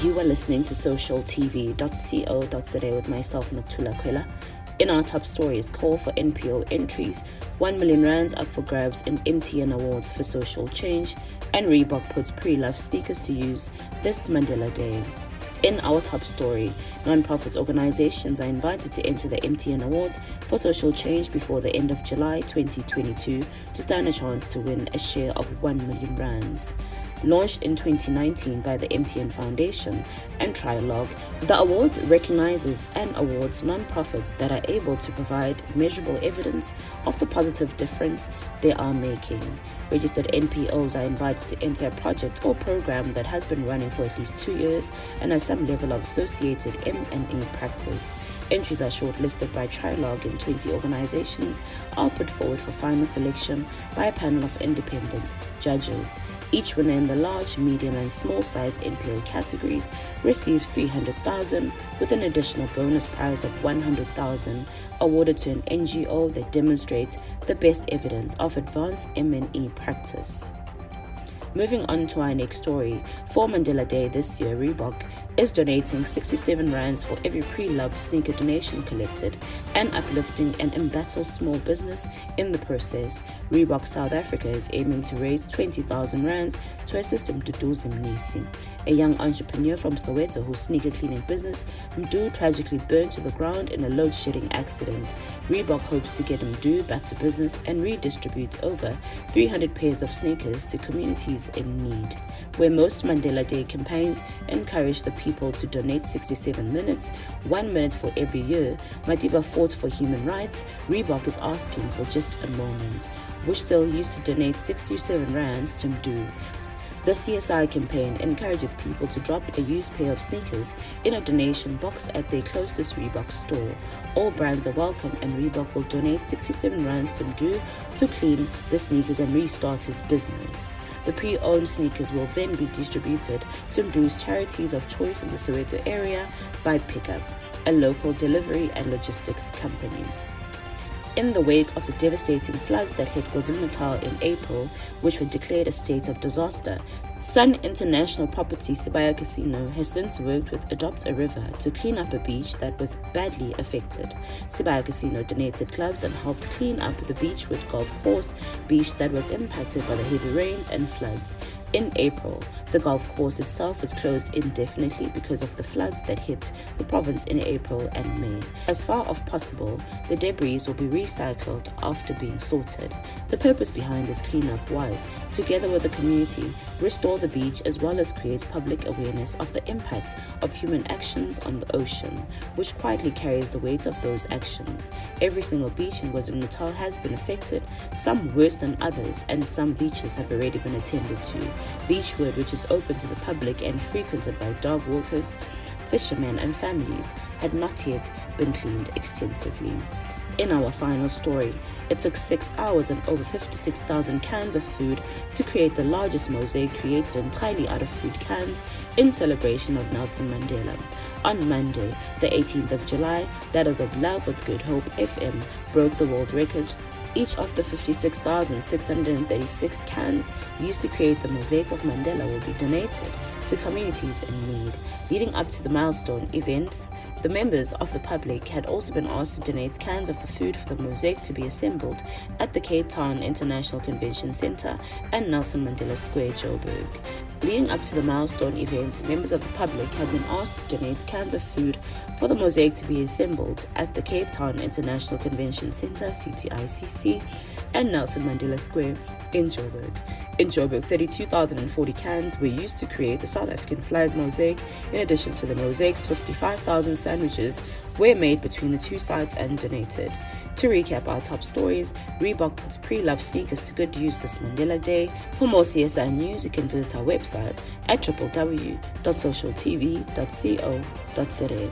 You are listening to socialtv.co.za with myself, Nokuthula Khwela. In our top stories, call for NPO entries, 1 million rands up for grabs in MTN Awards for social change, and Reebok puts pre-loved sneakers to use this Mandela Day. In our top story, non-profit organizations are invited to enter the MTN Awards for social change before the end of July 2022 to stand a chance to win a share of 1 million rands. Launched in 2019 by the MTN Foundation and Trilog, the awards recognizes and awards non-profits that are able to provide measurable evidence of the positive difference they are making. Registered NPOs are invited to enter a project or program that has been running for at least 2 years and has some level of associated M&E practice. Entries are shortlisted by Trilog and 20 organizations are put forward for final selection by a panel of independent judges. Each winner in the large, medium and small size NPO categories receives 300,000 with an additional bonus prize of 100,000 awarded to an NGO that demonstrates the best evidence of advanced M&E practice. Moving on to our next story, for Mandela Day this year, Reebok is donating 67 rands for every pre-loved sneaker donation collected and uplifting an embattled small business in the process. Reebok South Africa is aiming to raise 20,000 rands to assist Mduduzi Mnisi, a young entrepreneur from Soweto whose sneaker cleaning business Mdu tragically burned to the ground in a load-shedding accident. Reebok hopes to get Mdu back to business and redistribute over 300 pairs of sneakers to communities in need. Where most Mandela Day campaigns encourage the people to donate 67 minutes, 1 minute for every year, Madiba fought for human rights, Reebok is asking for just a moment, which they'll use to donate 67 rands to Mdu. The CSI campaign encourages people to drop a used pair of sneakers in a donation box at their closest Reebok store. All brands are welcome and Reebok will donate 67 rands to Mdu to clean the sneakers and restart his business. The pre-owned sneakers will then be distributed to Mdu's charities of choice in the Soweto area by Pickup, a local delivery and logistics company. In the wake of the devastating floods that hit KwaZulu-Natal in April, which were declared a state of disaster, Sun International Property Sibaya Casino has since worked with Adopt a River to clean up a beach that was badly affected. Sibaya Casino donated clubs and helped clean up the Beachwood Golf Course beach that was impacted by the heavy rains and floods. In April, the golf course itself was closed indefinitely because of the floods that hit the province in April and May. As far as possible, the debris will be recycled after being sorted. The purpose behind this cleanup was, together with the community, restore the beach as well as create public awareness of the impact of human actions on the ocean, which quietly carries the weight of those actions. Every single beach in KwaZulu-Natal has been affected, some worse than others, and some beaches have already been attended to. Beachwood, which is open to the public and frequented by dog walkers, fishermen and families, had not yet been cleaned extensively. In our final story, it took 6 hours and over 56,000 cans of food to create the largest mosaic created entirely out of food cans in celebration of Nelson Mandela. On Monday, the 18th of July, Daughters of Love with Good Hope FM broke the world record. Each of the 56,636 cans used to create the mosaic of Mandela will be donated to communities in need. Leading up to the milestone events, the members of the public had also been asked to donate cans of the food for the mosaic to be assembled at the Cape Town International Convention Centre and Nelson Mandela Square, Joburg. Leading up to the milestone event, members of the public had been asked to donate cans of food for the mosaic to be assembled at the Cape Town International Convention Centre, CTICC, and Nelson Mandela Square in Joburg. In Joburg, 32,040 cans were used to create the South African flag mosaic. In addition to the mosaics, 55,000 sandwiches were made between the two sites and donated. To recap our top stories, Reebok puts pre-loved sneakers to good use this Mandela Day. For more CSI news, you can visit our website at www.socialtv.co.za.